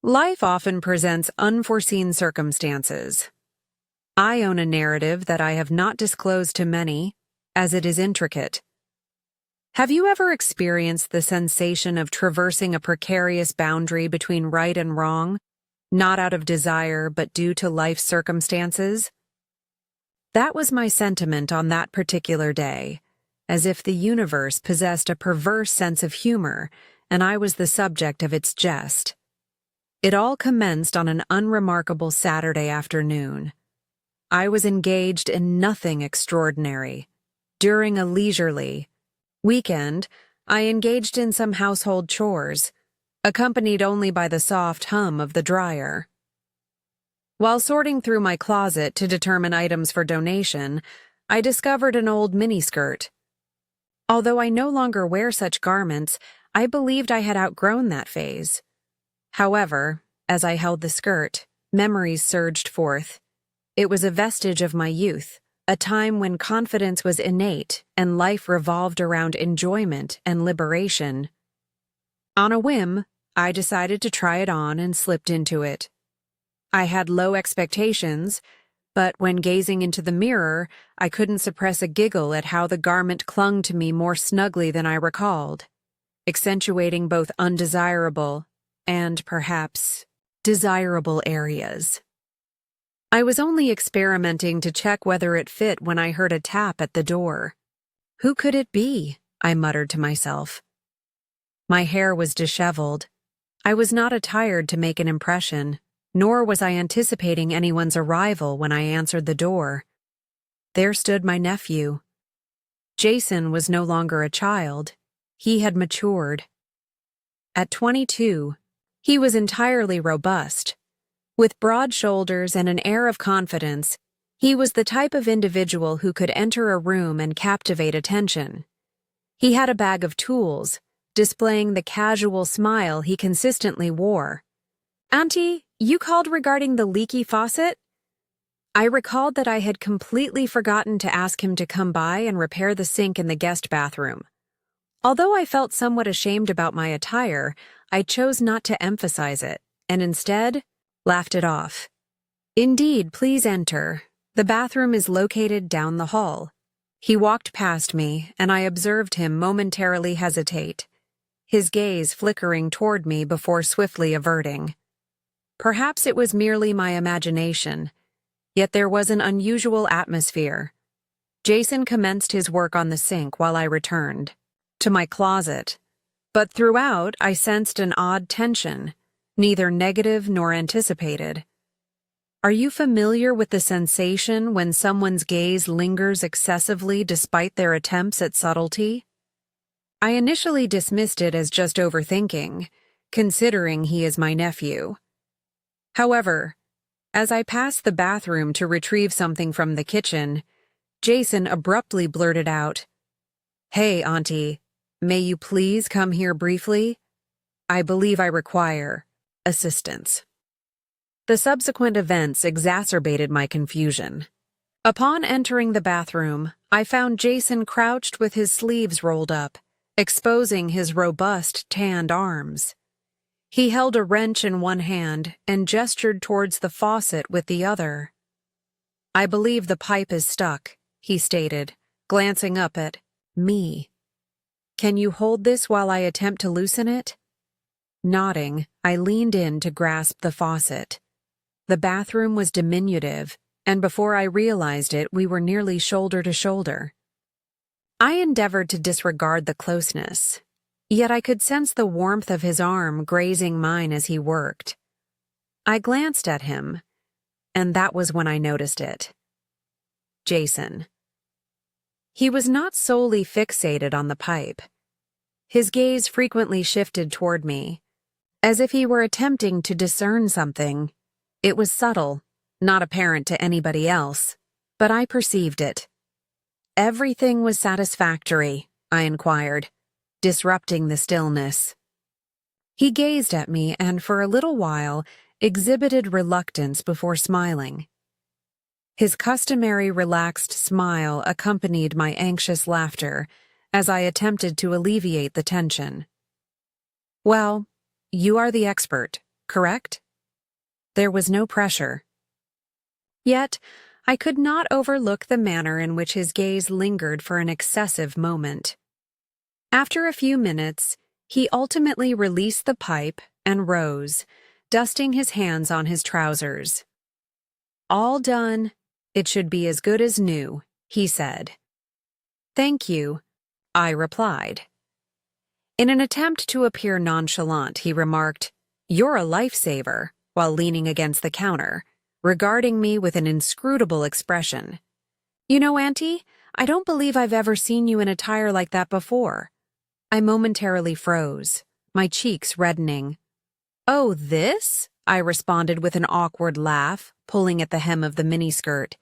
Life often presents unforeseen circumstances. I own a narrative that I have not disclosed to many, as it is intricate. Have you ever experienced the sensation of traversing a precarious boundary between right and wrong, not out of desire but due to life's circumstances? That was my sentiment on that particular day, as if the universe possessed a perverse sense of humor, and I was the subject of its jest. It all commenced on an unremarkable Saturday afternoon. I was engaged in nothing extraordinary. During a leisurely weekend, I engaged in some household chores, accompanied only by the soft hum of the dryer. While sorting through my closet to determine items for donation, I discovered an old miniskirt. Although I no longer wear such garments, I believed I had outgrown that phase. However, as I held the skirt, memories surged forth. It was a vestige of my youth, a time when confidence was innate and life revolved around enjoyment and liberation. On a whim, I decided to try it on and slipped into it. I had low expectations, but when gazing into the mirror, I couldn't suppress a giggle at how the garment clung to me more snugly than I recalled, accentuating both undesirable and, perhaps, desirable areas. I was only experimenting to check whether it fit when I heard a tap at the door. Who could it be? I muttered to myself. My hair was disheveled. I was not attired to make an impression, nor was I anticipating anyone's arrival when I answered the door. There stood my nephew. Jason was no longer a child. He had matured. At 22, he was entirely robust. With broad shoulders and an air of confidence, he was the type of individual who could enter a room and captivate attention. He had a bag of tools, displaying the casual smile he consistently wore. "Auntie, you called regarding the leaky faucet?" I recalled that I had completely forgotten to ask him to come by and repair the sink in the guest bathroom. Although I felt somewhat ashamed about my attire, I chose not to emphasize it, and instead laughed it off. "Indeed, please enter. The bathroom is located down the hall." He walked past me, and I observed him momentarily hesitate, his gaze flickering toward me before swiftly averting. Perhaps it was merely my imagination, yet there was an unusual atmosphere. Jason commenced his work on the sink while I returned to my closet, but throughout I sensed an odd tension, neither negative nor anticipated. Are you familiar with the sensation when someone's gaze lingers excessively despite their attempts at subtlety? I initially dismissed it as just overthinking, considering he is my nephew. However, as I passed the bathroom to retrieve something from the kitchen, Jason abruptly blurted out, "Hey, Auntie, may you please come here briefly? I believe I require assistance." The subsequent events exacerbated my confusion. Upon entering the bathroom, I found Jason crouched with his sleeves rolled up, exposing his robust, tanned arms. He held a wrench in one hand and gestured towards the faucet with the other. "I believe the pipe is stuck," he stated, glancing up at me. "Can you hold this while I attempt to loosen it?" Nodding, I leaned in to grasp the faucet. The bathroom was diminutive, and before I realized it, we were nearly shoulder to shoulder. I endeavored to disregard the closeness, yet I could sense the warmth of his arm grazing mine as he worked. I glanced at him, and that was when I noticed it. Jason. He was not solely fixated on the pipe. His gaze frequently shifted toward me, as if he were attempting to discern something. It was subtle, not apparent to anybody else, but I perceived it. "Everything was satisfactory?" I inquired, disrupting the stillness. He gazed at me and for a little while exhibited reluctance before smiling. His customary relaxed smile accompanied my anxious laughter as I attempted to alleviate the tension. "Well, you are the expert," correct? There was no pressure. Yet, I could not overlook the manner in which his gaze lingered for an excessive moment. After a few minutes, he ultimately released the pipe and rose, dusting his hands on his trousers. "All done. It should be as good as new," he said. "Thank you," I replied. In an attempt to appear nonchalant, he remarked, "You're a lifesaver," while leaning against the counter, regarding me with an inscrutable expression. "You know, Auntie, I don't believe I've ever seen you in attire like that before." I momentarily froze, my cheeks reddening. "Oh, this?" I responded with an awkward laugh, pulling at the hem of the miniskirt.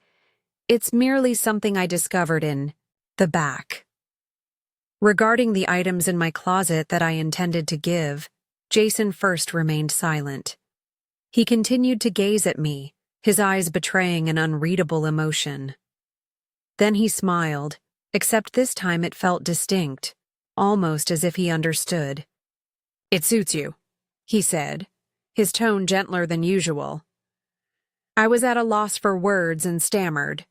"It's merely something I discovered in the back." Regarding the items in my closet that I intended to give, Jason first remained silent. He continued to gaze at me, his eyes betraying an unreadable emotion. Then he smiled, except this time it felt distinct, almost as if he understood. "It suits you," he said, his tone gentler than usual. I was at a loss for words and stammered.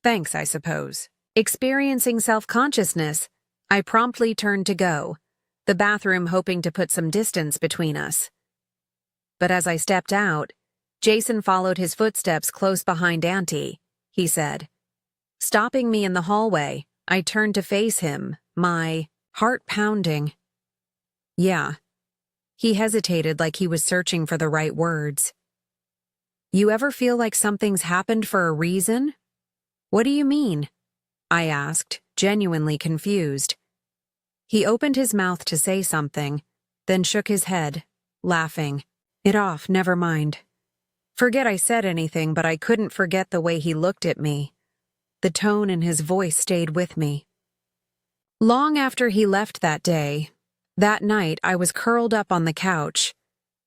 "Thanks, I suppose." Experiencing self-consciousness, I promptly turned to go, the bathroom hoping to put some distance between us. But as I stepped out, Jason followed his footsteps close behind Auntie, he said. Stopping me in the hallway, I turned to face him, my heart pounding. "Yeah." He hesitated like he was searching for the right words. "You ever feel like something's happened for a reason?" "What do you mean?" I asked, genuinely confused. He opened his mouth to say something, then shook his head, laughing. "It off, never mind." Forget I said anything, but I couldn't forget the way he looked at me. The tone in his voice stayed with me. Long after he left that day, that night I was curled up on the couch,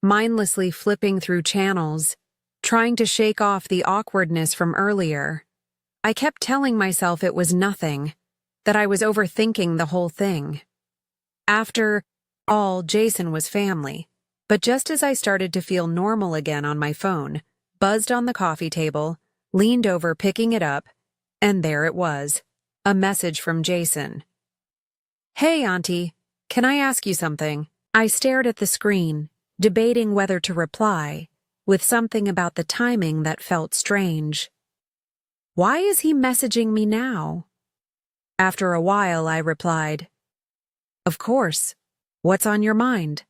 mindlessly flipping through channels, trying to shake off the awkwardness from earlier. I kept telling myself it was nothing, that I was overthinking the whole thing. After all, Jason was family. But just as I started to feel normal again on my phone, buzzed on the coffee table, leaned over picking it up, and there it was, a message from Jason. "Hey, Auntie, can I ask you something?" I stared at the screen, debating whether to reply, with something about the timing that felt strange. Why is he messaging me now? After a while, I replied, "Of course. What's on your mind?"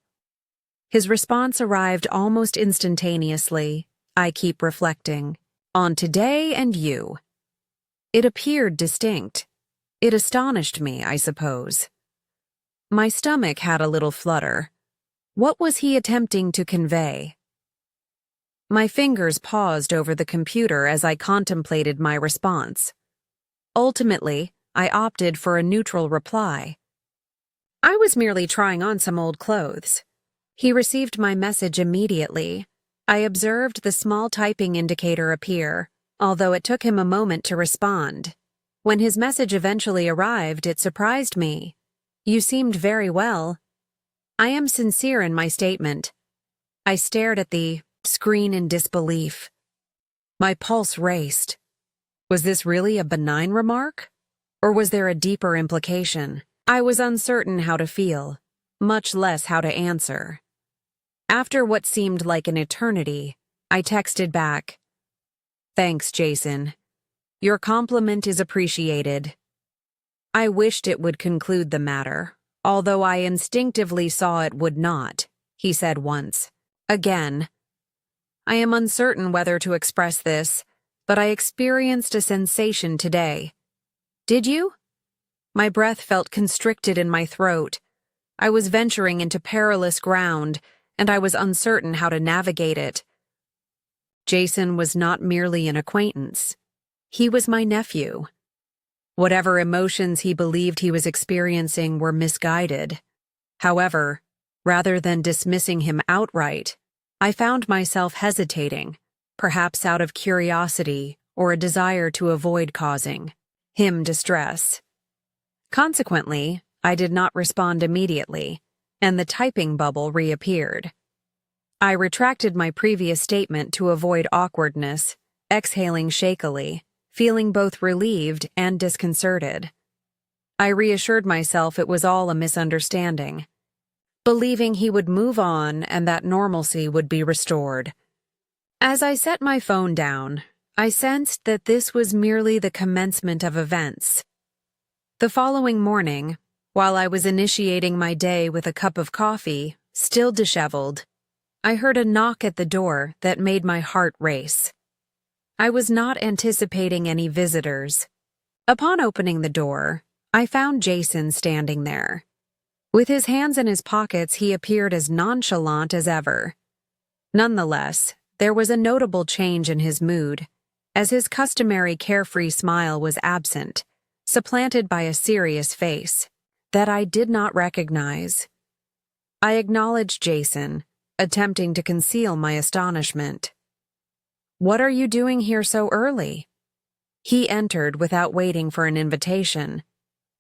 His response arrived almost instantaneously, I keep reflecting, "On today and you." It appeared distinct. It astonished me, I suppose. My stomach had a little flutter. What was he attempting to convey? My fingers paused over the computer as I contemplated my response. Ultimately, I opted for a neutral reply. "I was merely trying on some old clothes." He received my message immediately. I observed the small typing indicator appear, although it took him a moment to respond. When his message eventually arrived, it surprised me. "You seemed very well." I am sincere in my statement. I stared at the screen in disbelief. My pulse raced. Was this really a benign remark? Or was there a deeper implication? I was uncertain how to feel, much less how to answer. After what seemed like an eternity, I texted back, "Thanks, Jason. Your compliment is appreciated." I wished it would conclude the matter, although I instinctively saw it would not, he said once. Again, "I am uncertain whether to express this, but I experienced a sensation today." "Did you?" My breath felt constricted in my throat. I was venturing into perilous ground, and I was uncertain how to navigate it. Jason was not merely an acquaintance. He was my nephew. Whatever emotions he believed he was experiencing were misguided. However, rather than dismissing him outright, I found myself hesitating, perhaps out of curiosity or a desire to avoid causing him distress. Consequently, I did not respond immediately, and the typing bubble reappeared. I retracted my previous statement to avoid awkwardness, exhaling shakily, feeling both relieved and disconcerted. I reassured myself it was all a misunderstanding, believing he would move on and that normalcy would be restored. As I set my phone down, I sensed that this was merely the commencement of events. The following morning, while I was initiating my day with a cup of coffee, still disheveled, I heard a knock at the door that made my heart race. I was not anticipating any visitors. Upon opening the door, I found Jason standing there. With his hands in his pockets, he appeared as nonchalant as ever. Nonetheless, there was a notable change in his mood, as his customary carefree smile was absent, supplanted by a serious face that I did not recognize. I acknowledged Jason, attempting to conceal my astonishment. "What are you doing here so early?" He entered without waiting for an invitation.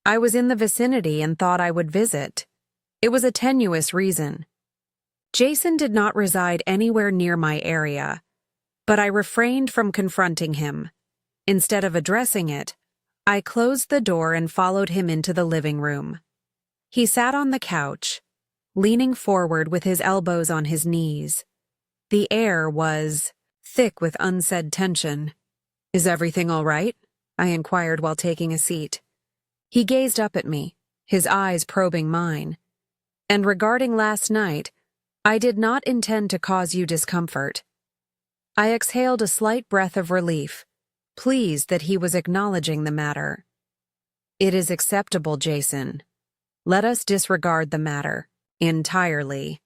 I was in the vicinity and thought I would visit. It was a tenuous reason. Jason did not reside anywhere near my area, but I refrained from confronting him. Instead of addressing it, I closed the door and followed him into the living room. He sat on the couch, leaning forward with his elbows on his knees. The air was thick with unsaid tension. "Is everything all right?" I inquired while taking a seat. He gazed up at me, his eyes probing mine. "And regarding last night, I did not intend to cause you discomfort." I exhaled a slight breath of relief, pleased that he was acknowledging the matter. "It is acceptable, Jason. Let us disregard the matter entirely."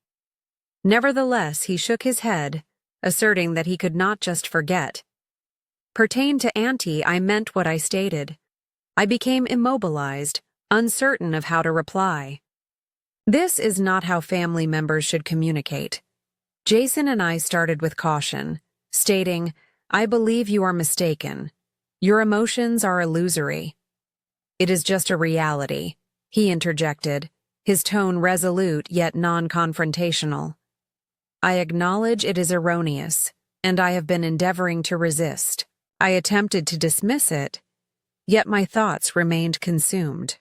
Nevertheless, he shook his head, asserting that he could not just forget. Pertained to Auntie, I meant what I stated. I became immobilized, uncertain of how to reply. This is not how family members should communicate. Jason and I started with caution, stating, "I believe you are mistaken. Your emotions are illusory." "It is just a reality," he interjected, his tone resolute yet non-confrontational. "I acknowledge it is erroneous, and I have been endeavoring to resist." I attempted to dismiss it, yet my thoughts remained consumed.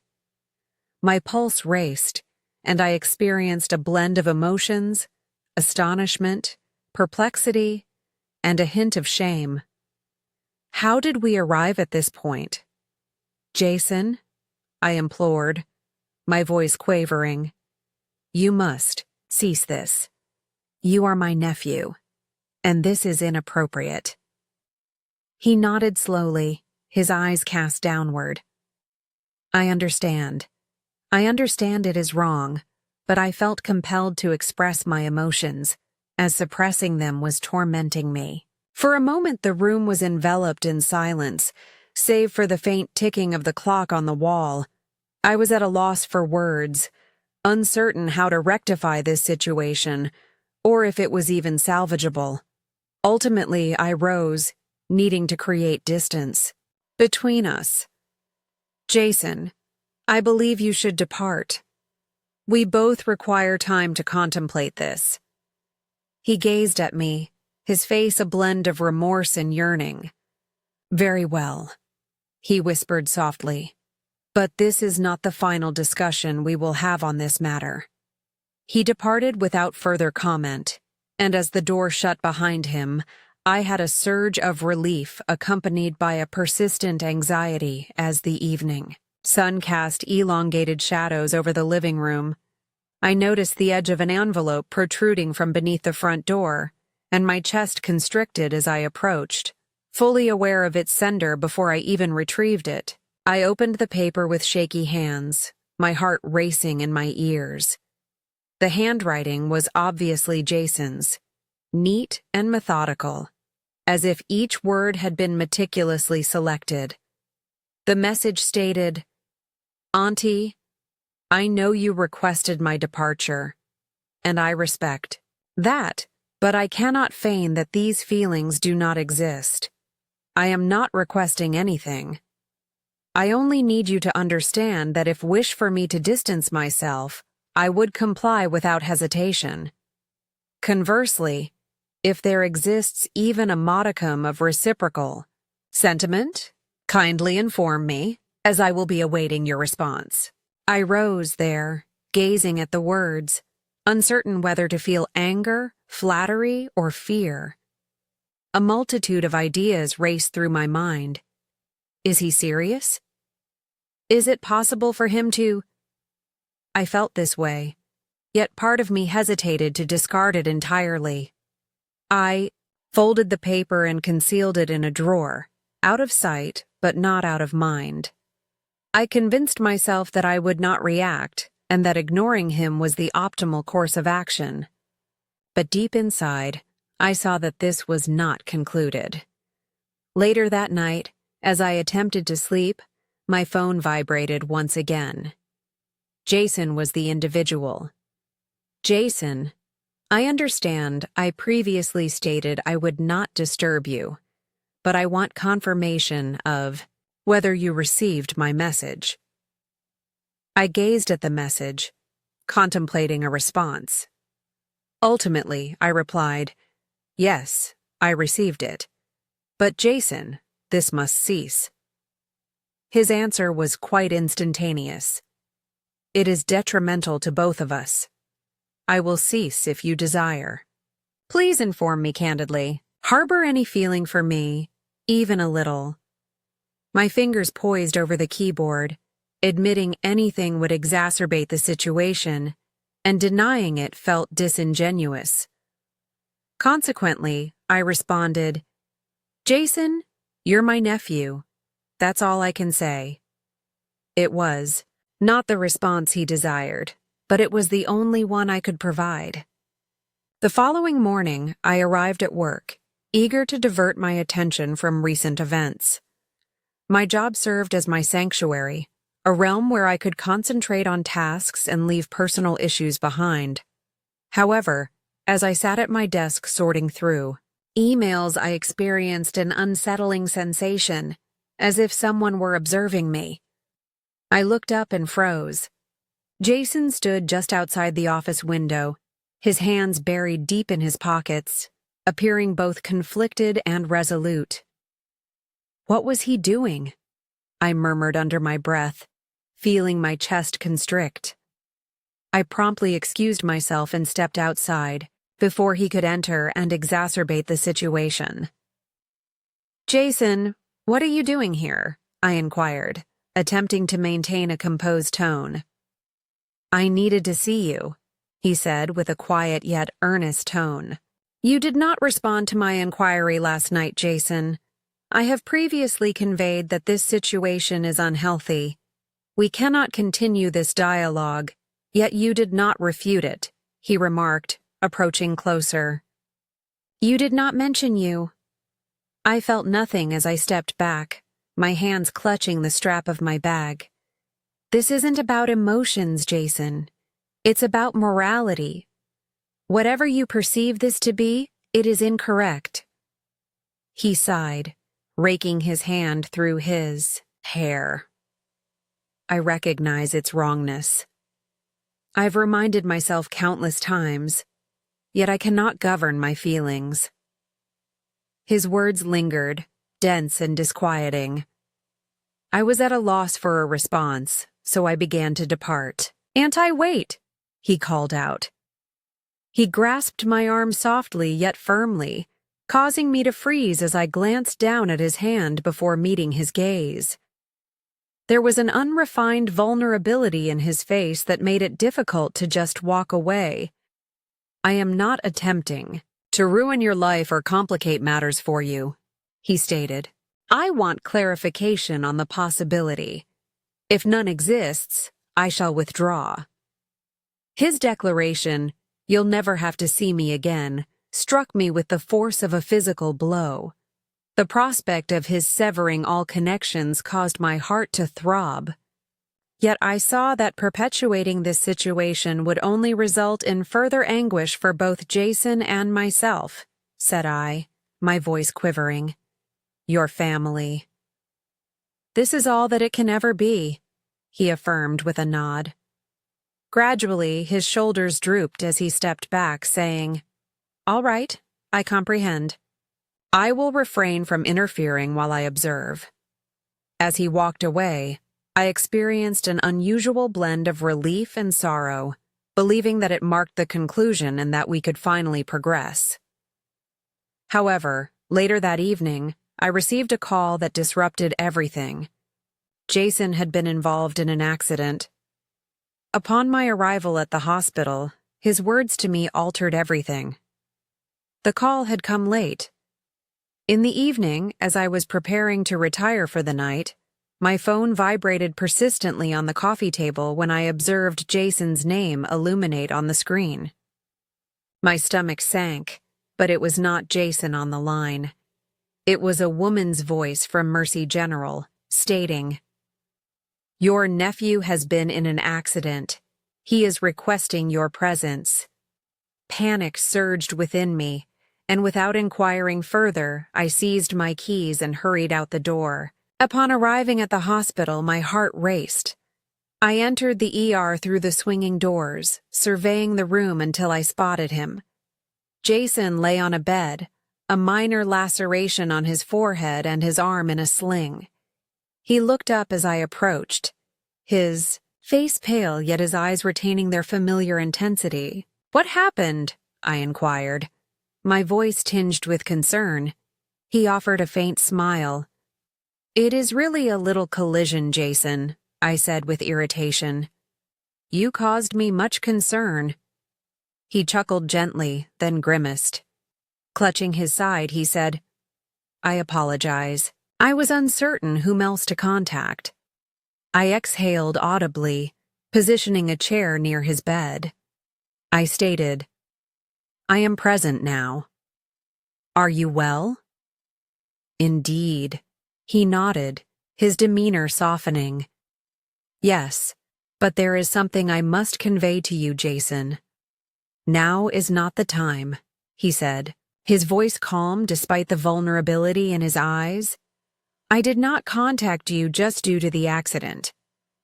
My pulse raced, and I experienced a blend of emotions, astonishment, perplexity, and a hint of shame. How did we arrive at this point? "Jason," I implored, my voice quavering, "you must cease this. You are my nephew, and this is inappropriate." He nodded slowly, his eyes cast downward. "I understand. I understand it is wrong, but I felt compelled to express my emotions, as suppressing them was tormenting me." For a moment the room was enveloped in silence, save for the faint ticking of the clock on the wall. I was at a loss for words, uncertain how to rectify this situation, or if it was even salvageable. Ultimately, I rose, needing to create distance between us. "Jason, I believe you should depart. We both require time to contemplate this." He gazed at me, his face a blend of remorse and yearning. "Very well," he whispered softly, "but this is not the final discussion we will have on this matter." He departed without further comment, and as the door shut behind him, I had a surge of relief accompanied by a persistent anxiety as the evening sun cast elongated shadows over the living room. I noticed the edge of an envelope protruding from beneath the front door, and my chest constricted as I approached, fully aware of its sender before I even retrieved it. I opened the paper with shaky hands, my heart racing in my ears. The handwriting was obviously Jason's, neat and methodical, as if each word had been meticulously selected. The message stated, "Auntie, I know you requested my departure, and I respect that, but I cannot feign that these feelings do not exist. I am not requesting anything. I only need you to understand that if wish for me to distance myself, I would comply without hesitation. Conversely, if there exists even a modicum of reciprocal sentiment, kindly inform me, as I will be awaiting your response. I rose there, gazing at the words, uncertain whether to feel anger, flattery, or fear. A multitude of ideas raced through my mind. Is he serious? Is it possible for him to... I felt this way, yet part of me hesitated to discard it entirely. I folded the paper and concealed it in a drawer, out of sight, but not out of mind. I convinced myself that I would not react, and that ignoring him was the optimal course of action. But deep inside, I saw that this was not concluded. Later that night, as I attempted to sleep, my phone vibrated once again. Jason was the individual. Jason, I understand I previously stated I would not disturb you, but I want confirmation of whether you received my message. I gazed at the message, contemplating a response. Ultimately, I replied, "Yes, I received it. But Jason, this must cease." His answer was quite instantaneous. "It is detrimental to both of us. I will cease if you desire. Please inform me candidly. Harbor any feeling for me, even a little." My fingers poised over the keyboard, admitting anything would exacerbate the situation, and denying it felt disingenuous. Consequently, I responded, "Jason, you're my nephew. That's all I can say." It was not the response he desired, but it was the only one I could provide. The following morning, I arrived at work, eager to divert my attention from recent events. My job served as my sanctuary, a realm where I could concentrate on tasks and leave personal issues behind. However, as I sat at my desk sorting through emails, I experienced an unsettling sensation, as if someone were observing me. I looked up and froze. Jason stood just outside the office window, his hands buried deep in his pockets, appearing both conflicted and resolute. What was he doing? I murmured under my breath, feeling my chest constrict. I promptly excused myself and stepped outside before he could enter and exacerbate the situation. "Jason, what are you doing here?" I inquired, attempting to maintain a composed tone. "I needed to see you," he said with a quiet yet earnest tone. "You did not respond to my inquiry last night, Jason. I have previously conveyed that this situation is unhealthy. We cannot continue this dialogue, yet you did not refute it," he remarked, approaching closer. "You did not mention you." I felt nothing as I stepped back, my hands clutching the strap of my bag. "This isn't about emotions, Jason. It's about morality. Whatever you perceive this to be, it is incorrect." He sighed, raking his hand through his hair. "I recognize its wrongness. I've reminded myself countless times, yet I cannot govern my feelings." His words lingered, dense and disquieting. I was at a loss for a response, so I began to depart. "Wait!" he called out. He grasped my arm softly yet firmly, causing me to freeze as I glanced down at his hand before meeting his gaze. There was an unrefined vulnerability in his face that made it difficult to just walk away. "I am not attempting to ruin your life or complicate matters for you," he stated. "I want clarification on the possibility. If none exists, I shall withdraw." His declaration, "You'll never have to see me again," struck me with the force of a physical blow. The prospect of his severing all connections caused my heart to throb. Yet I saw that perpetuating this situation would only result in further anguish for both Jason and myself, said I, my voice quivering. "Your family." "This is all that it can ever be," he affirmed with a nod. Gradually, his shoulders drooped as he stepped back, saying, All right, I comprehend. I will refrain from interfering while I observe. As he walked away, I experienced an unusual blend of relief and sorrow, believing that it marked the conclusion and that we could finally progress. However, later that evening, I received a call that disrupted everything. Jason had been involved in an accident. Upon my arrival at the hospital, his words to me altered everything. The call had come late. In the evening, as I was preparing to retire for the night, my phone vibrated persistently on the coffee table when I observed Jason's name illuminate on the screen. My stomach sank, but it was not Jason on the line. It was a woman's voice from Mercy General, stating, "Your nephew has been in an accident. He is requesting your presence." Panic surged within me, and without inquiring further, I seized my keys and hurried out the door. Upon arriving at the hospital, my heart raced. I entered the ER through the swinging doors, surveying the room until I spotted him. Jason lay on a bed, a minor laceration on his forehead and his arm in a sling. He looked up as I approached, his face pale yet his eyes retaining their familiar intensity. "What happened?" I inquired, my voice tinged with concern. He offered a faint smile. "It is really a little collision, Jason," I said with irritation. "You caused me much concern." He chuckled gently, then grimaced. Clutching his side, he said, "I apologize. I was uncertain whom else to contact." I exhaled audibly, positioning a chair near his bed. I stated, "I am present now." "Are you well?" "Indeed." He nodded, his demeanor softening. "Yes, but there is something I must convey to you, Jason." "Now is not the time," he said, his voice calm despite the vulnerability in his eyes. "I did not contact you just due to the accident.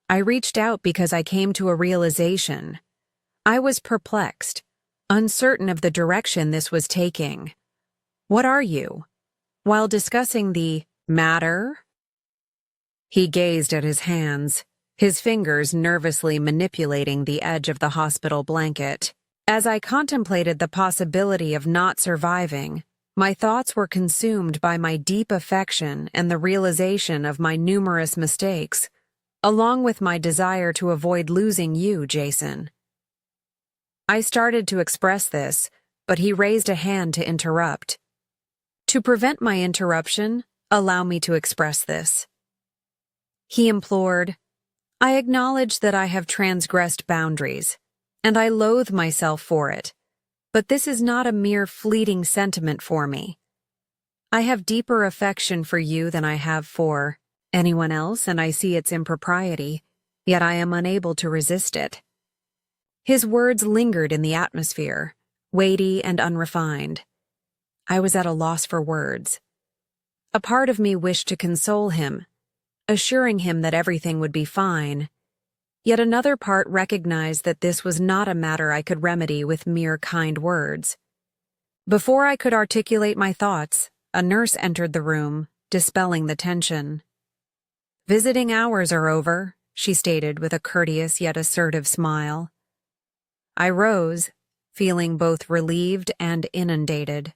I reached out because I came to a realization. I was perplexed, uncertain of the direction this was taking. What are you?" While discussing the matter, he gazed at his hands, his fingers nervously manipulating the edge of the hospital blanket. As I contemplated the possibility of not surviving, my thoughts were consumed by my deep affection and the realization of my numerous mistakes, along with my desire to avoid losing you, Jason. I started to express this, but he raised a hand to interrupt. "To prevent my interruption, allow me to express this." He implored, "I acknowledge that I have transgressed boundaries, and I loathe myself for it, but this is not a mere fleeting sentiment for me. I have deeper affection for you than I have for anyone else, and I see its impropriety, yet I am unable to resist it." His words lingered in the atmosphere, weighty and unrefined. I was at a loss for words. A part of me wished to console him, assuring him that everything would be fine. Yet another part recognized that this was not a matter I could remedy with mere kind words. Before I could articulate my thoughts, a nurse entered the room, dispelling the tension. "Visiting hours are over," she stated with a courteous yet assertive smile. I rose, feeling both relieved and inundated.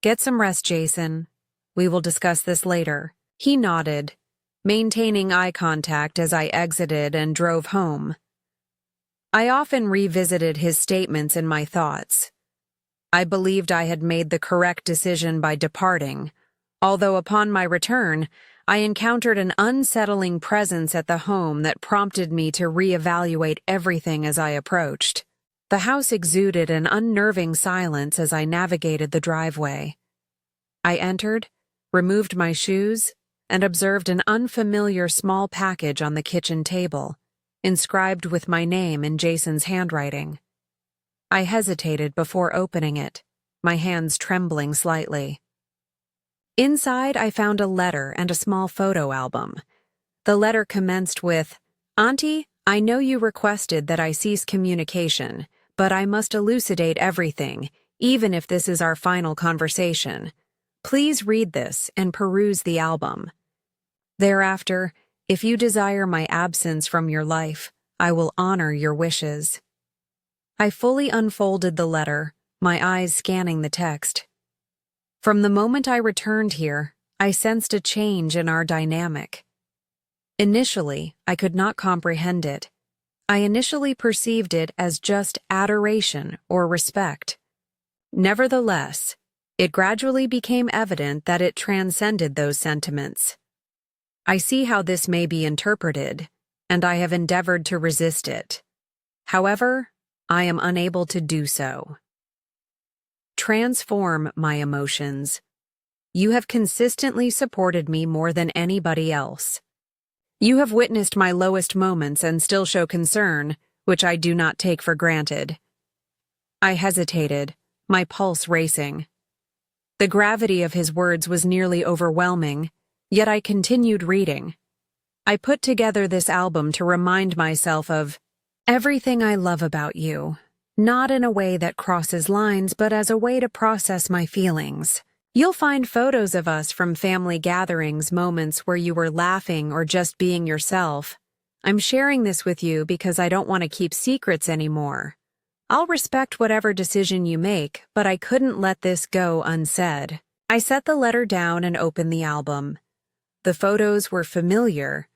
"Get some rest, Jason. We will discuss this later." He nodded, maintaining eye contact as I exited and drove home. I often revisited his statements in my thoughts. I believed I had made the correct decision by departing, although upon my return, I encountered an unsettling presence at the home that prompted me to reevaluate everything as I approached. The house exuded an unnerving silence as I navigated the driveway. I entered, removed my shoes, and observed an unfamiliar small package on the kitchen table, inscribed with my name in Jason's handwriting. I hesitated before opening it, my hands trembling slightly. Inside, I found a letter and a small photo album. The letter commenced with, "Auntie, I know you requested that I cease communication, but I must elucidate everything, even if this is our final conversation. Please read this and peruse the album. Thereafter, if you desire my absence from your life, I will honor your wishes." I fully unfolded the letter, my eyes scanning the text. From the moment I returned here, I sensed a change in our dynamic. Initially, I could not comprehend it. I initially perceived it as just adoration or respect. Nevertheless, it gradually became evident that it transcended those sentiments. I see how this may be interpreted, and I have endeavored to resist it. However, I am unable to do so. Transform my emotions. You have consistently supported me more than anybody else. You have witnessed my lowest moments and still show concern, which I do not take for granted. I hesitated, my pulse racing. The gravity of his words was nearly overwhelming, yet I continued reading. I put together this album to remind myself of everything I love about you, not in a way that crosses lines, but as a way to process my feelings. You'll find photos of us from family gatherings, moments where you were laughing or just being yourself. I'm sharing this with you because I don't want to keep secrets anymore. I'll respect whatever decision you make, but I couldn't let this go unsaid. I set the letter down and opened the album. The photos were familiar: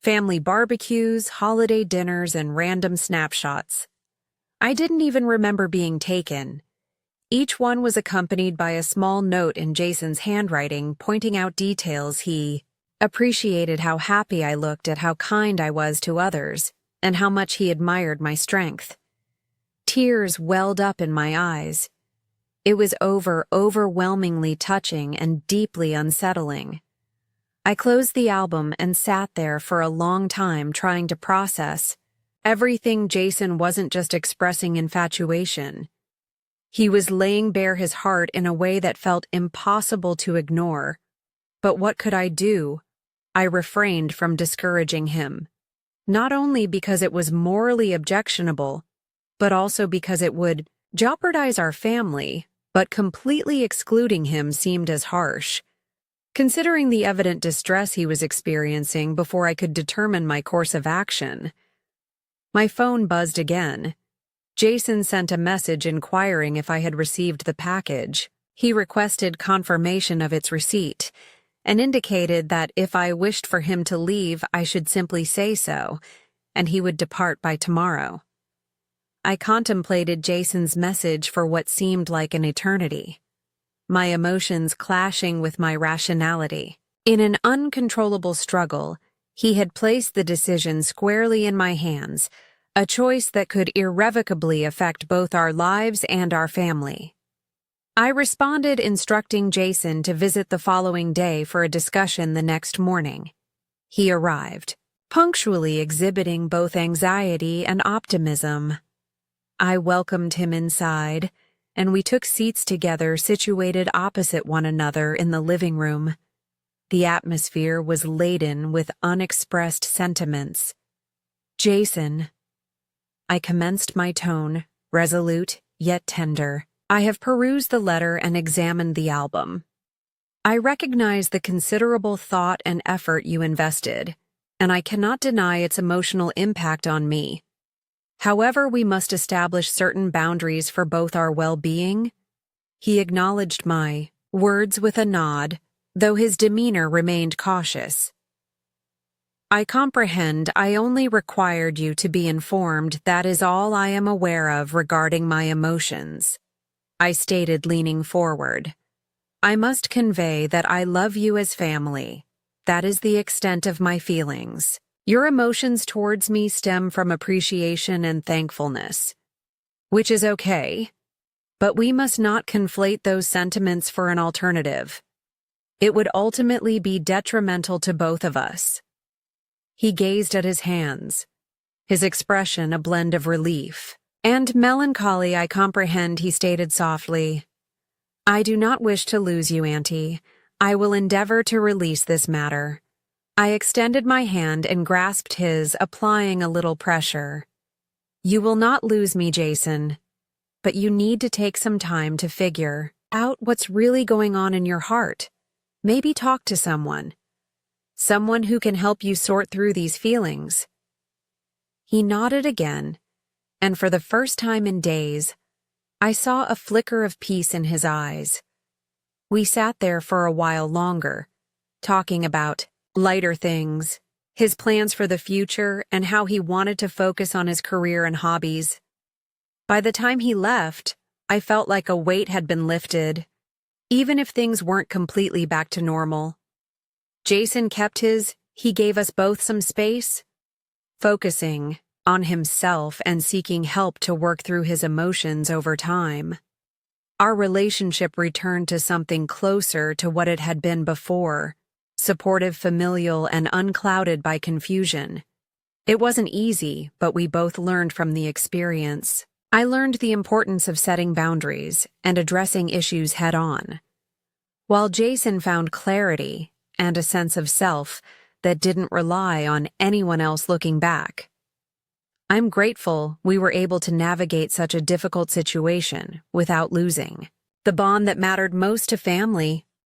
family barbecues, holiday dinners, and random snapshots. I didn't even remember being taken. Each one was accompanied by a small note in Jason's handwriting pointing out details he appreciated, how happy I looked, at how kind I was to others, and how much he admired my strength. Tears welled up in my eyes. It was overwhelmingly touching and deeply unsettling. I closed the album and sat there for a long time trying to process everything. Jason wasn't just expressing infatuation. He was laying bare his heart in a way that felt impossible to ignore. But what could I do? I refrained from discouraging him, not only because it was morally objectionable, but also because it would jeopardize our family, but completely excluding him seemed as harsh. Considering the evident distress he was experiencing before I could determine my course of action. My phone buzzed again. Jason sent a message inquiring if I had received the package. He requested confirmation of its receipt and indicated that if I wished for him to leave, I should simply say so, and he would depart by tomorrow. I contemplated Jason's message for what seemed like an eternity, my emotions clashing with my rationality. In an uncontrollable struggle, he had placed the decision squarely in my hands, a choice that could irrevocably affect both our lives and our family. I responded, instructing Jason to visit the following day for a discussion the next morning. He arrived, punctually exhibiting both anxiety and optimism. I welcomed him inside, and we took seats together situated opposite one another in the living room. The atmosphere was laden with unexpressed sentiments. "Jason," I commenced, my tone resolute yet tender. "I have perused the letter and examined the album. I recognize the considerable thought and effort you invested, and I cannot deny its emotional impact on me. However, we must establish certain boundaries for both our well-being." He acknowledged my words with a nod, though his demeanor remained cautious. "I comprehend. I only required you to be informed. That is all I am aware of regarding my emotions," I stated, leaning forward. "I must convey that I love you as family. That is the extent of my feelings. Your emotions towards me stem from appreciation and thankfulness, which is okay, but we must not conflate those sentiments for an alternative. It would ultimately be detrimental to both of us." He gazed at his hands, his expression a blend of relief and melancholy. "I comprehend," he stated softly. "I do not wish to lose you, Auntie. I will endeavor to release this matter." I extended my hand and grasped his, applying a little pressure. "You will not lose me, Jason. but you need to take some time to figure out what's really going on in your heart. Maybe talk to someone who can help you sort through these feelings." He nodded again, and for the first time in days, I saw a flicker of peace in his eyes. We sat there for a while longer, talking about lighter things, his plans for the future, and how he wanted to focus on his career and hobbies. By the time he left, I felt like a weight had been lifted, even if things weren't completely back to normal. Jason kept he gave us both some space, focusing on himself and seeking help to work through his emotions over time. Our relationship returned to something closer to what it had been before, supportive, familial, and unclouded by confusion. It wasn't easy, but we both learned from the experience. I learned the importance of setting boundaries and addressing issues head-on, while Jason found clarity and a sense of self that didn't rely on anyone else looking back. I'm grateful we were able to navigate such a difficult situation without losing the bond that mattered most to family